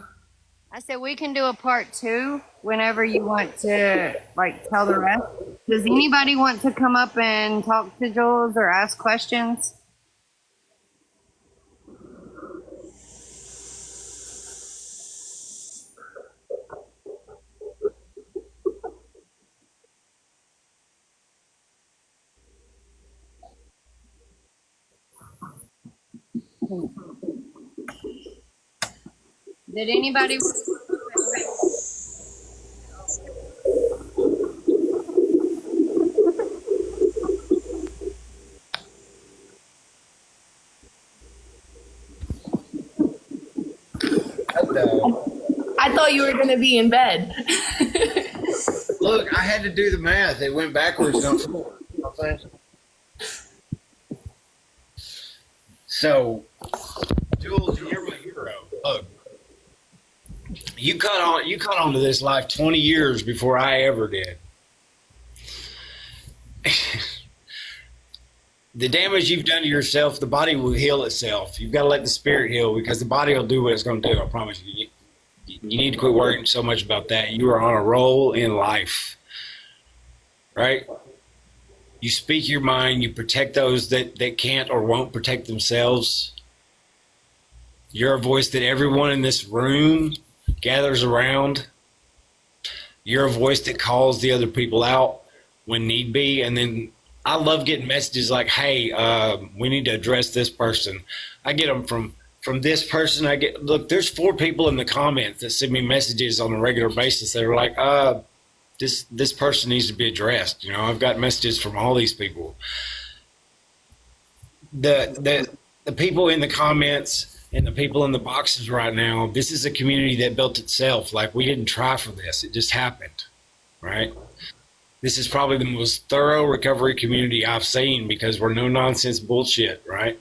I said we can do a part 2 whenever you want to, like, tell the rest. Does anybody want to come up and talk to Jewelz or ask questions? Did anybody? I thought you were gonna be in bed. Look, I had to do the math. It went backwards. Don't forward. You know what I'm saying? So, Jewelz, you're my hero. Look, you caught on to this life 20 years before I ever did. The damage you've done to yourself, the body will heal itself. You've got to let the spirit heal because the body will do what it's going to do. I promise you. You need to quit worrying so much about that. You are on a roll in life. right? You speak your mind. You protect those that can't or won't protect themselves. You're a voice that everyone in this room gathers around. You're a voice that calls the other people out when need be. And then I love getting messages like, hey, we need to address this person. I get them from this person. Look, there's 4 people in the comments that send me messages on a regular basis that are like, this person needs to be addressed. You know, I've got messages from all these people. The people in the comments and the people in the boxes right now, this is a community that built itself. Like, we didn't try for this. It just happened, right? This is probably the most thorough recovery community I've seen because we're no nonsense bullshit, right?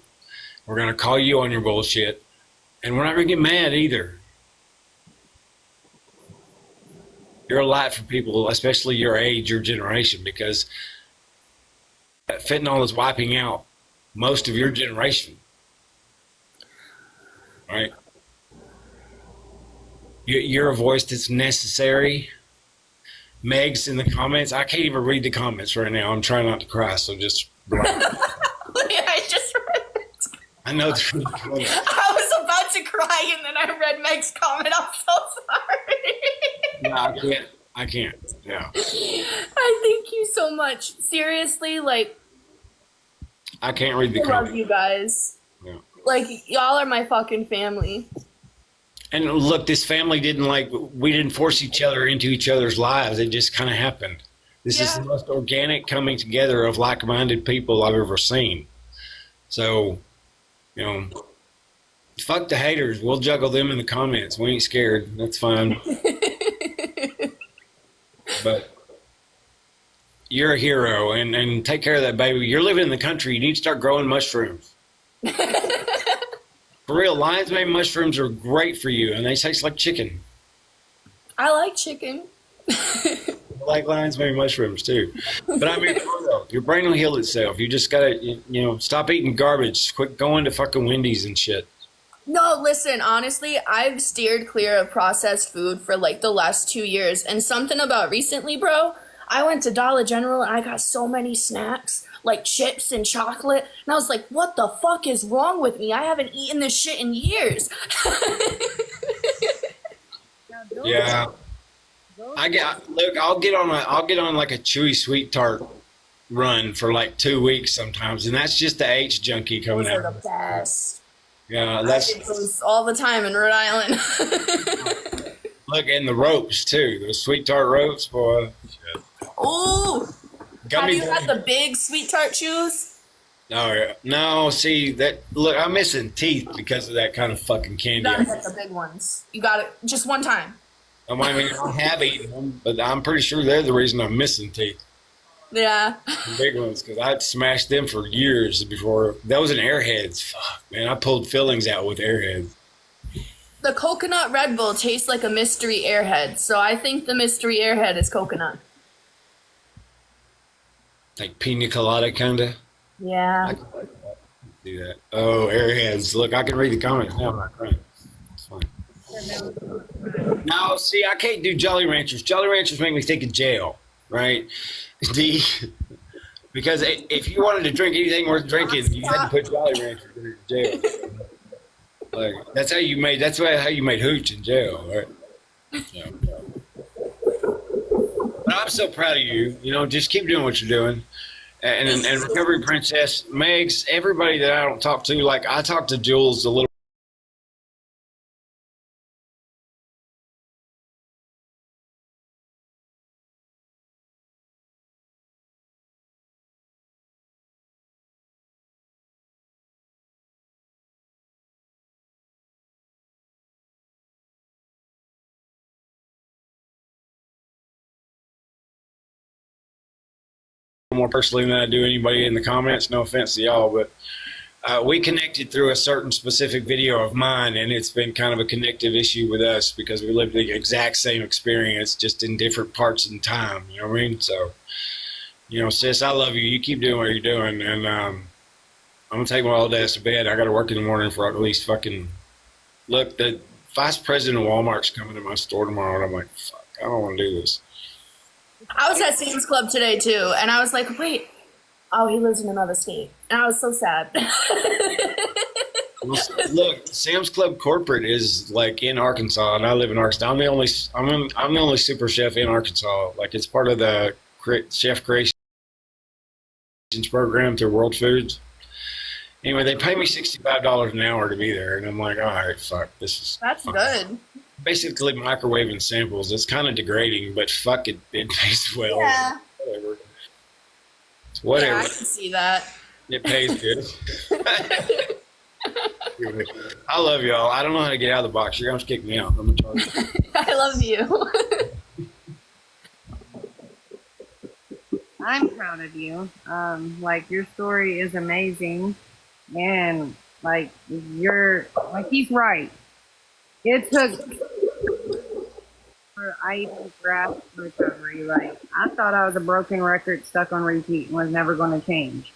We're going to call you on your bullshit, and we're not going to get mad either. You're a light for people, especially your age, your generation, because fentanyl is wiping out most of your generation. Right? You're a voice that's necessary. Meg's in the comments. I can't even read the comments right now. I'm trying not to cry, so just. I just read it. I know. I was about to cry, and then I read Meg's comment. I'm so sorry. No, I can't. Yeah. I thank you so much. Seriously, like. I can't read the I comments. love you guys. Yeah. Like, y'all are my fucking family. And look, this family we didn't force each other into each other's lives. It just kind of happened. This is the most organic coming together of like-minded people I've ever seen. So, you know, fuck the haters. We'll juggle them in the comments. We ain't scared. That's fine. But you're a hero, and take care of that baby. You're living in the country. You need to start growing mushrooms. For real, lion's mane mushrooms are great for you, and they taste like chicken. I like chicken. I like lion's mane mushrooms too. But I mean, your brain will heal itself. You just gotta, you know, stop eating garbage. Quit going to fucking Wendy's and shit. No, listen, honestly, I've steered clear of processed food for like the last 2 years. And something about recently, bro, I went to Dollar General and I got so many snacks, like chips and chocolate. And I was like, what the fuck is wrong with me? I haven't eaten this shit in years. Yeah. I'll get on like a chewy sweet tart run for like 2 weeks sometimes, and that's just the H junkie coming Those are out. the best. Yeah, I that's did those all the time in Rhode Island. look, and the ropes too. Those sweet tart ropes, boy. Ooh. Have Gummy you had the big sweet tart chews? Oh yeah. No, see that. Look, I'm missing teeth because of that kind of fucking You candy. gotta get the big ones. You got it just one time. I mean, I have eaten them, but I'm pretty sure they're the reason I'm missing teeth. Yeah. The big ones, because I'd smashed them for years before. Those and Airheads. Fuck, man, I pulled fillings out with Airheads. The coconut Red Bull tastes like a mystery airhead, so I think the mystery airhead is coconut. Like pina colada, kind of. Yeah. I can do that. Oh, Airheads. Look, I can read the comments now. I'm not crying. It's fine. No, see, I can't do Jolly Ranchers. Jolly Ranchers make me think of jail, right? Because if you wanted to drink anything worth drinking, you had to put Jolly Ranchers in jail. Like, that's how you made hooch in jail, right? Yeah. But I'm so proud of you. You know, just keep doing what you're doing. And Recovery Princess, Megs, everybody that I don't talk to, like I talked to Jewelz a little. More personally than I do anybody in the comments. No offense to y'all, but we connected through a certain specific video of mine, and it's been kind of a connective issue with us because we lived the exact same experience, just in different parts in time. You know what I mean? So, you know, sis, I love you. You keep doing what you're doing, and I'm gonna take my old ass to bed. I got to work in the morning for at least fucking. Look, the vice president of Walmart's coming to my store tomorrow, and I'm like, fuck, I don't want to do this. I was at Sam's Club today too, and I was like, wait, oh, he lives in another state. And I was so sad. Look, Sam's Club corporate is like in Arkansas, and I live in Arkansas. I'm the only super chef in Arkansas. Like it's part of the chef creations program through World Foods. Anyway, they pay me $65 an hour to be there, and I'm like, all right, fuck, this is That's fine. good. Basically microwaving samples. It's kind of degrading, but fuck it, it pays well. Yeah. Whatever. Yeah, I can see that. It pays good. I love y'all. I don't know how to get out of the box. You're gonna have to kick me out. I'm in charge. I love you. I'm proud of you. Like your story is amazing, and like he's right. It took for I even grasped recovery. Like I thought I was a broken record stuck on repeat and was never going to change.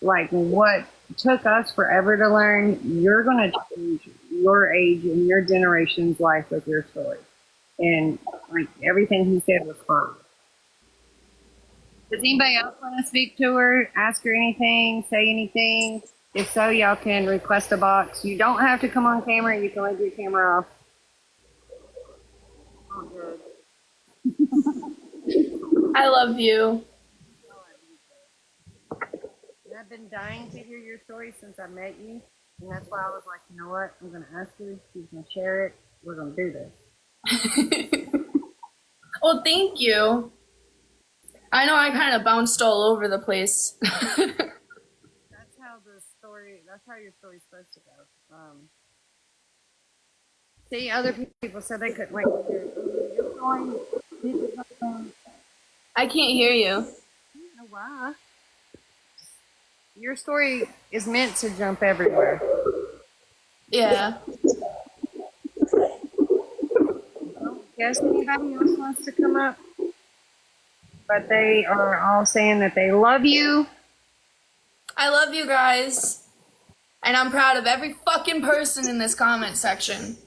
Like what took us forever to learn, you're going to change your age and your generation's life with your story. And like everything he said was fun. Does anybody else want to speak to her, ask her anything, say anything? If so, y'all can request a box. You don't have to come on camera. You can leave your camera off. Oh, good. I love you. And I've been dying to hear your story since I met you. And that's why I was like, you know what? I'm going to ask her. She's going to share it. We're going to do this. Well, thank you. I know I kind of bounced all over the place. That's how your story's supposed to go. See, other people said they couldn't wait to hear your story. I can't hear you. I don't know why. Your story is meant to jump everywhere. Yeah. Guess anybody else wants to come up? But they are all saying that they love you. I love you guys. And I'm proud of every fucking person in this comment section.